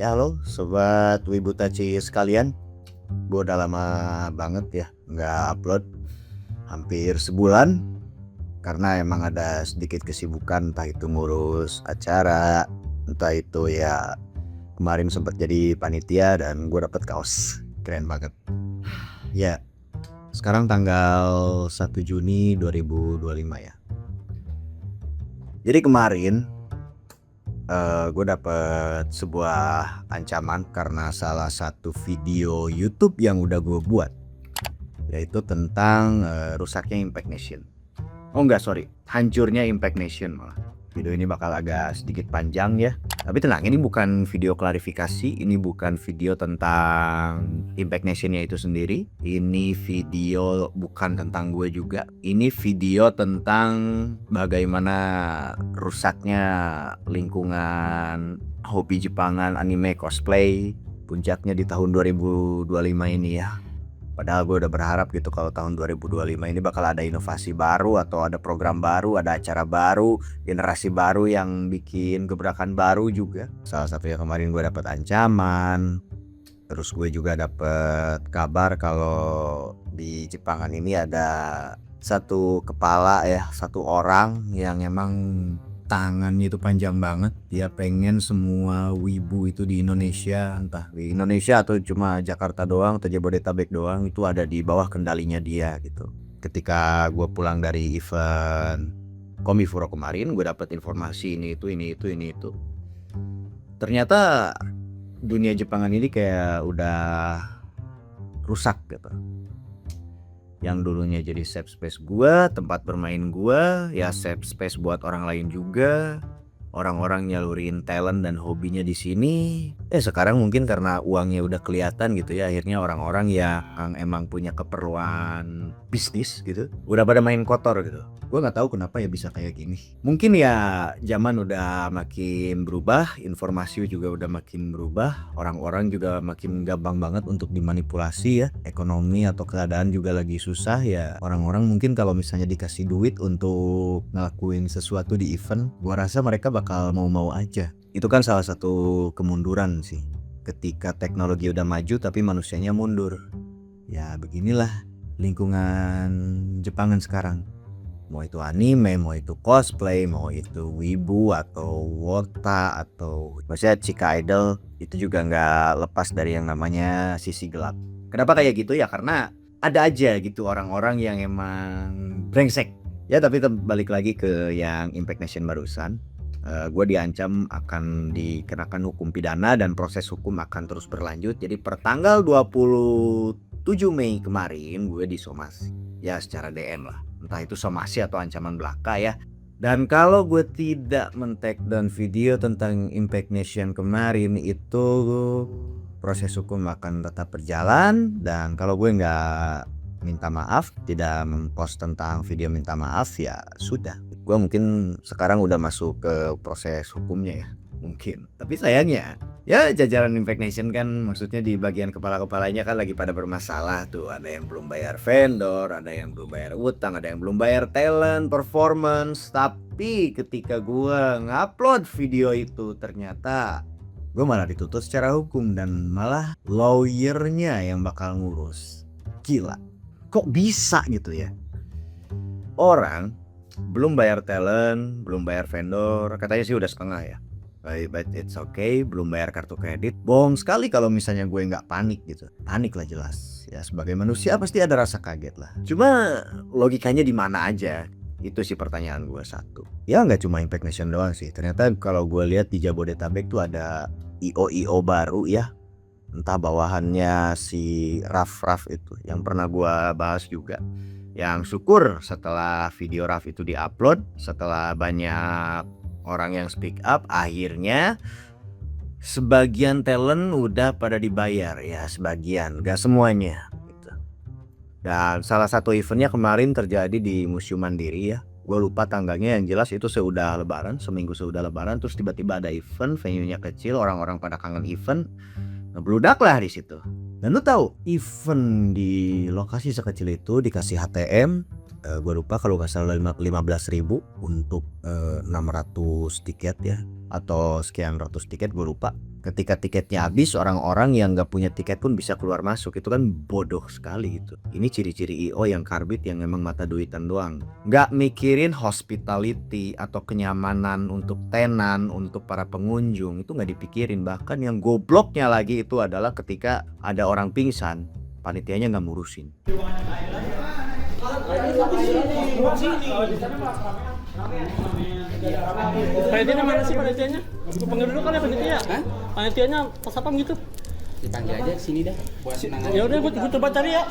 Ya halo sobat Wibutaci sekalian, gue udah lama banget ya nggak upload, hampir sebulan, karena emang ada sedikit kesibukan, entah itu ngurus acara, entah itu ya kemarin sempat jadi panitia dan gue dapet kaos keren banget. Ya sekarang tanggal 1 Juni 2025 ya. Jadi kemarin gue dapet sebuah ancaman karena salah satu video YouTube yang udah gue buat, yaitu tentang rusaknya Impact Nation. Oh enggak, sorry, hancurnya Impact Nation malah. Video ini bakal agak sedikit panjang ya. Tapi tenang, ini bukan video klarifikasi, ini bukan video tentang Impact Nation-nya itu sendiri. Ini video bukan tentang gue juga. Ini video tentang bagaimana rusaknya lingkungan hobi Jepangan, anime, cosplay. Puncaknya di tahun 2025 ini ya. Padahal gue udah berharap gitu kalau tahun 2025 ini bakal ada inovasi baru atau ada program baru, ada acara baru, generasi baru yang bikin gebrakan baru juga. Salah satunya kemarin gue dapat ancaman. Terus gue juga dapat kabar kalau di Jepangan ini ada satu kepala ya, satu orang yang emang tangannya itu panjang banget. Dia pengen semua wibu itu di Indonesia, entah di Indonesia atau cuma Jakarta doang atau Jabodetabek doang, itu ada di bawah kendalinya dia gitu. Ketika gue pulang dari event Komifuro kemarin, gue dapet informasi ini itu. Ternyata dunia Jepangan ini kayak udah rusak gitu. Yang dulunya jadi safe space gua, tempat bermain gua, ya safe space buat orang lain juga. Orang-orang nyalurin talent dan hobinya di sini. Sekarang mungkin karena uangnya udah kelihatan gitu ya, akhirnya orang-orang yang emang punya keperluan bisnis gitu, udah pada main kotor gitu. Gue nggak tahu kenapa ya bisa kayak gini. Mungkin ya zaman udah makin berubah, informasi juga udah makin berubah, orang-orang juga makin gampang banget untuk dimanipulasi ya. Ekonomi atau keadaan juga lagi susah ya. Orang-orang mungkin kalau misalnya dikasih duit untuk ngelakuin sesuatu di event, gue rasa mereka bakal mau-mau aja. Itu kan salah satu kemunduran sih. Ketika teknologi udah maju tapi manusianya mundur. Ya beginilah lingkungan Jepangan sekarang. Mau itu anime, mau itu cosplay, mau itu wibu atau wota atau maksudnya Chika Idol, itu juga nggak lepas dari yang namanya sisi gelap. Kenapa kayak gitu ya? Karena ada aja gitu orang-orang yang emang brengsek. Ya tapi balik lagi ke yang Impact Nation barusan. Gue diancam akan dikenakan hukum pidana dan proses hukum akan terus berlanjut. Jadi per tanggal 27 Mei kemarin gue disomasi. Ya secara DM lah. Entah itu somasi atau ancaman belaka ya. Dan kalau gue tidak men-take down video tentang Impact Nation kemarin, itu proses hukum akan tetap berjalan. Dan kalau gue nggak minta maaf, tidak mempost tentang video minta maaf, ya sudah. Gue mungkin sekarang udah masuk ke proses hukumnya ya, mungkin. Tapi sayangnya ya jajaran Impact Nation kan maksudnya di bagian kepala-kepalanya kan lagi pada bermasalah tuh. Ada yang belum bayar vendor, ada yang belum bayar utang, ada yang belum bayar talent, performance. Tapi ketika gue ngupload video itu ternyata gue malah dituntut secara hukum dan malah lawyernya yang bakal ngurus. Gila, kok bisa gitu ya? Orang belum bayar talent, belum bayar vendor, katanya sih udah setengah ya. But it's okay, belum bayar kartu kredit. Bohong sekali kalau misalnya gue nggak panik gitu. Panik lah jelas. Ya sebagai manusia pasti ada rasa kaget lah. Cuma logikanya di mana aja? Itu sih pertanyaan gue satu. Ya nggak cuma Impact Nation doang sih. Ternyata kalau gue lihat di Jabodetabek tuh ada IO baru ya. Entah bawahannya si Raf itu yang pernah gue bahas juga. Yang syukur setelah video Raf itu diupload, setelah banyak orang yang speak up, akhirnya sebagian talent udah pada dibayar ya, sebagian, gak semuanya gitu. Dan salah satu eventnya kemarin terjadi di Museum Mandiri ya. Gue lupa tanggalnya, yang jelas itu sesudah lebaran, seminggu sesudah lebaran. Terus tiba-tiba ada event, venue-nya kecil, orang-orang pada kangen event, ngebludak lah di situ. Dan lu tahu, event di lokasi sekecil itu dikasih HTM, gue lupa kalau nggak salah 15.000 untuk 600 tiket ya, atau sekian ratus tiket gue lupa. Ketika tiketnya habis, orang-orang yang nggak punya tiket pun bisa keluar masuk. Itu kan bodoh sekali gitu. Ini ciri-ciri IO yang karbit yang memang mata duitan doang. Nggak mikirin hospitality atau kenyamanan untuk tenan, untuk para pengunjung. Itu nggak dipikirin. Bahkan yang gobloknya lagi itu adalah ketika ada orang pingsan, panitianya nggak ngurusin. Panitianya mana sih panitianya? Panggil dulu kan ya panitia. Hah? Panitianya pas apa gitu? Dipanggil aja sini dah buat nanganin. Ya udah gue coba cari ya.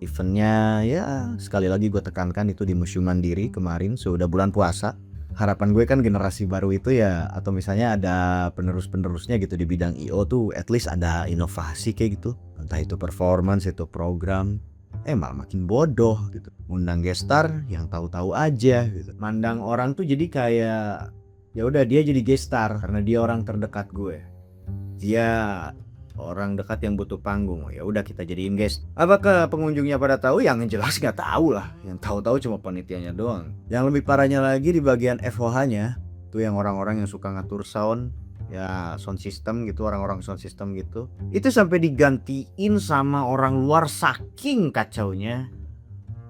Eventnya ya sekali lagi gue tekankan itu di Museum Mandiri kemarin sudah bulan puasa. Harapan gue kan generasi baru itu ya, atau misalnya ada penerus-penerusnya gitu di bidang IO tuh at least ada inovasi kayak gitu. Entah itu performance, itu program. Malah makin bodoh gitu. Undang gestar yang tahu-tahu aja gitu. Mandang orang tuh jadi kayak ya udah dia jadi gestar karena dia orang terdekat gue. Dia orang dekat yang butuh panggung, ya udah kita jadiin guest. Apakah pengunjungnya pada tahu? Yang jelas nggak tahu lah. Yang tahu-tahu cuma panitianya doang. Yang lebih parahnya lagi di bagian FOH-nya tuh yang orang-orang yang suka ngatur sound, ya sound system gitu, orang-orang sound system gitu. Itu sampai digantiin sama orang luar saking kacaunya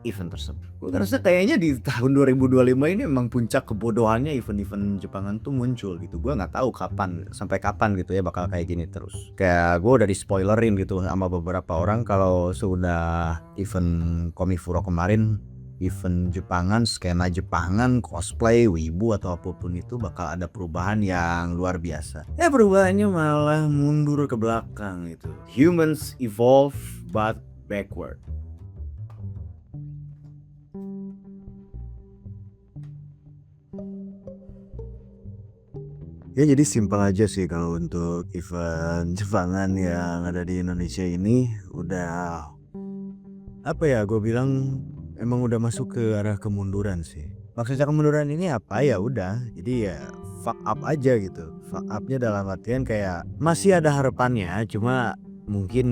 event tersebut. Gue ngerasa kayaknya di tahun 2025 ini memang puncak kebodohannya event-event Jepangan tuh muncul gitu. Gue nggak tahu kapan, sampai kapan gitu ya bakal kayak gini terus. Kayak gue udah di spoilerin gitu sama beberapa orang kalau sudah event Komifuro kemarin, event Jepangan, skena Jepangan, cosplay, wibu atau apapun itu bakal ada perubahan yang luar biasa. Ya perubahannya malah mundur ke belakang gitu. Humans evolve but backward. Ya jadi simpel aja sih kalau untuk event Jepangan yang ada di Indonesia ini udah apa ya, gue bilang emang udah masuk ke arah kemunduran sih. Maksudnya kemunduran ini apa ya udah, jadi ya fuck up aja gitu. Fuck upnya dalam artian kayak masih ada harapannya, cuma mungkin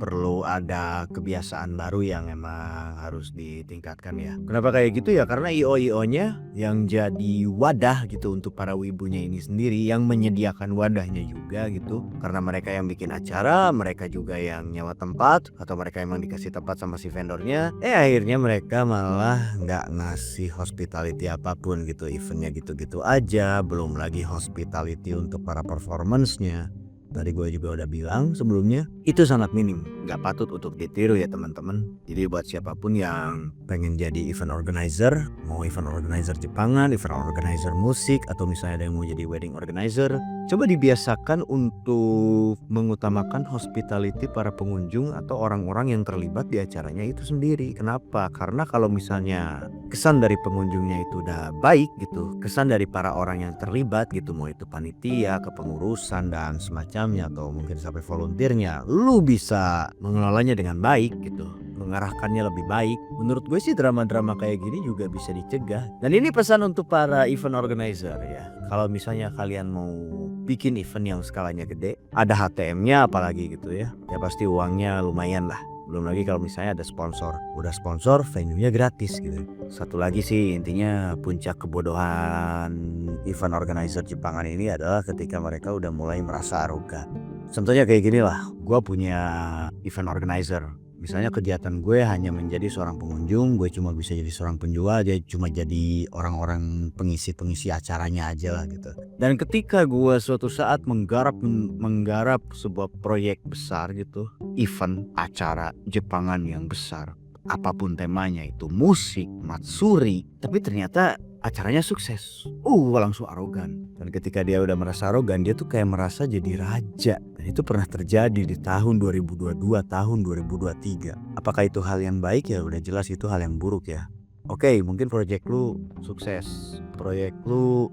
perlu ada kebiasaan baru yang emang harus ditingkatkan ya. Kenapa kayak gitu ya? Karena IO-IO-nya yang jadi wadah gitu untuk para wibunya ini sendiri, yang menyediakan wadahnya juga gitu. Karena mereka yang bikin acara, mereka juga yang nyewa tempat, atau mereka emang dikasih tempat sama si vendornya. Akhirnya mereka malah nggak ngasih hospitality apapun gitu, eventnya gitu-gitu aja. Belum lagi hospitality untuk para performance-nya. Tadi gue juga udah bilang sebelumnya, itu sangat minim, nggak patut untuk ditiru ya teman-teman. Jadi buat siapapun yang pengen jadi event organizer, mau event organizer Jepangan, event organizer musik, atau misalnya ada yang mau jadi wedding organizer, coba dibiasakan untuk mengutamakan hospitality para pengunjung atau orang-orang yang terlibat di acaranya itu sendiri. Kenapa? Karena kalau misalnya kesan dari pengunjungnya itu udah baik gitu, kesan dari para orang yang terlibat gitu, mau itu panitia, kepengurusan dan semacamnya, atau mungkin sampai volunteernya, lu bisa mengelolanya dengan baik gitu, mengarahkannya lebih baik. Menurut gue sih drama-drama kayak gini juga bisa dicegah. Dan ini pesan untuk para event organizer ya. Kalau misalnya kalian mau bikin event yang skalanya gede, ada HTM-nya apalagi gitu ya, ya pasti uangnya lumayan lah. Belum lagi kalau misalnya ada sponsor, udah sponsor venue-nya gratis gitu. Satu lagi sih intinya puncak kebodohan event organizer Jepangan ini adalah ketika mereka udah mulai merasa arogan. Contohnya kayak gini lah, gue punya event organizer. Misalnya kegiatan gue hanya menjadi seorang pengunjung, gue cuma bisa jadi seorang penjual, dia cuma jadi orang-orang pengisi acaranya aja lah gitu. Dan ketika gue suatu saat menggarap sebuah proyek besar gitu, event acara Jepangan yang besar, apapun temanya itu musik, matsuri, tapi ternyata acaranya sukses. Langsung arogan. Dan ketika dia udah merasa arogan, dia tuh kayak merasa jadi raja. Dan itu pernah terjadi di tahun 2022, tahun 2023. Apakah itu hal yang baik? Ya udah jelas itu hal yang buruk ya. Oke, mungkin proyek lu sukses, proyek lu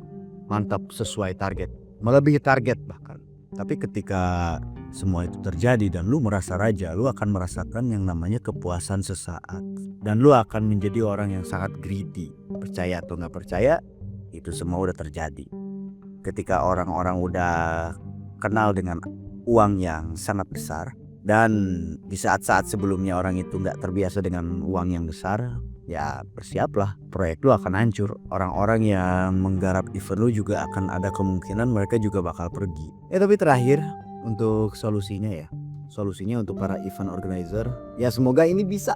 mantap sesuai target, melebihi target bahkan. Tapi ketika semua itu terjadi dan lu merasa raja, lu akan merasakan yang namanya kepuasan sesaat. Dan lu akan menjadi orang yang sangat greedy. Percaya atau gak percaya, itu semua udah terjadi. Ketika orang-orang udah kenal dengan uang yang sangat besar, dan di saat-saat sebelumnya orang itu gak terbiasa dengan uang yang besar, ya bersiaplah, proyek lu akan hancur. Orang-orang yang menggarap event lu juga akan ada kemungkinan mereka juga bakal pergi. Tapi terakhir untuk solusinya untuk para event organizer, ya semoga ini bisa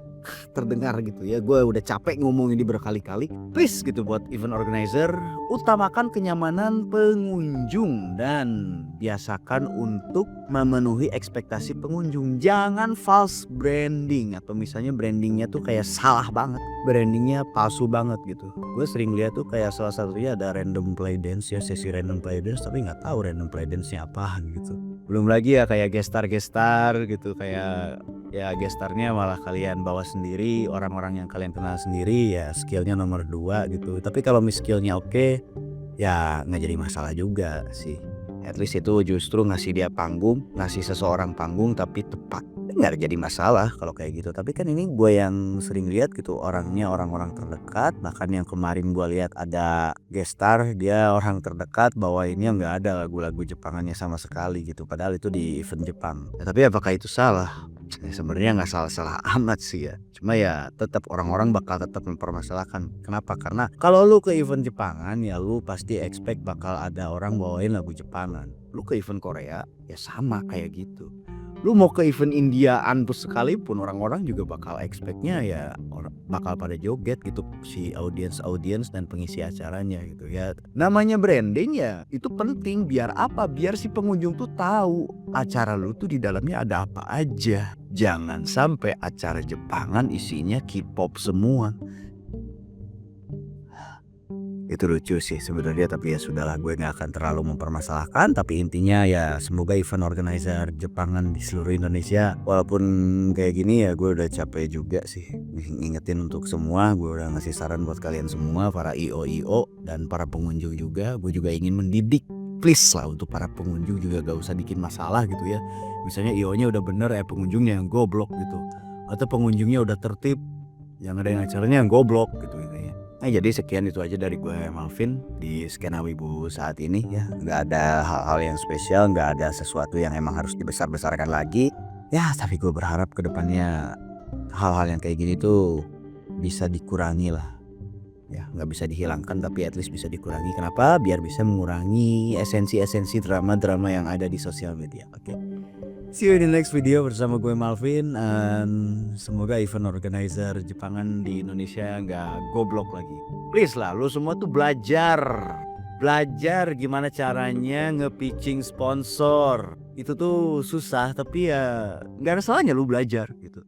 terdengar gitu ya. Gue udah capek ngomong ini berkali-kali. Please gitu buat event organizer, utamakan kenyamanan pengunjung dan biasakan untuk memenuhi ekspektasi pengunjung. Jangan false branding, atau misalnya brandingnya tuh kayak salah banget, brandingnya palsu banget gitu. Gue sering lihat tuh kayak salah satunya ada random play dance ya, sesi random play dance, tapi nggak tahu random play dance-nya apaan gitu. Belum lagi ya kayak gestar gitu, kayak ya gestarnya malah kalian bawa sendiri, orang-orang yang kalian kenal sendiri, ya skillnya nomor 2 gitu. Tapi kalau skillnya oke, ya nggak jadi masalah juga sih. At least itu justru ngasih dia panggung, ngasih seseorang panggung tapi tepat. Nggak jadi masalah kalau kayak gitu. Tapi kan ini gue yang sering lihat gitu, orangnya orang-orang terdekat. Bahkan yang kemarin gue lihat ada gestar, dia orang terdekat, bawainnya nggak ada lagu-lagu Jepangannya sama sekali gitu. Padahal itu di event Jepang. Ya, tapi apakah itu salah? Sebenarnya nggak salah-salah amat sih ya. Cuma ya tetap orang-orang bakal tetap mempermasalahkan. Kenapa? Karena kalau lu ke event Jepangan ya lu pasti expect bakal ada orang bawain lagu Jepangan. Lu ke event Korea ya sama kayak gitu. Lu mau ke event Indiaan tuh sekalipun, orang-orang juga bakal expectnya ya bakal pada joget gitu, si audiens dan pengisi acaranya gitu ya. Namanya branding ya itu penting, biar apa? Biar si pengunjung tuh tahu acara lu tuh di dalamnya ada apa aja. Jangan sampai acara Jepangan isinya K-pop semua. Itu lucu sih sebenarnya, tapi ya sudahlah, gue nggak akan terlalu mempermasalahkan. Tapi intinya ya semoga event organizer Jepangan di seluruh Indonesia, walaupun kayak gini ya gue udah capek juga sih ngingetin untuk semua. Gue udah ngasih saran buat kalian semua, para IO dan para pengunjung juga. Gue juga ingin mendidik, please lah, untuk para pengunjung juga gak usah bikin masalah gitu ya. Misalnya IO-nya udah bener, pengunjungnya yang goblok gitu, atau pengunjungnya udah tertib, yang ada yang acaranya yang goblok gitu ya. Jadi sekian itu aja dari gue Malvin di Skena Wibu saat ini ya. Gak ada hal-hal yang spesial, gak ada sesuatu yang emang harus dibesar-besarkan lagi ya. Tapi gue berharap kedepannya hal-hal yang kayak gini tuh bisa dikurangi lah ya. Gak bisa dihilangkan tapi at least bisa dikurangi. Kenapa? Biar bisa mengurangi esensi-esensi drama-drama yang ada di sosial media. Oke. See you in the next video bersama gue Malvin. Semoga event organizer Jepangan di Indonesia gak goblok lagi. Please lah, lu semua tuh belajar gimana caranya nge-pitching sponsor. Itu tuh susah, tapi ya gak ada salahnya lu belajar gitu.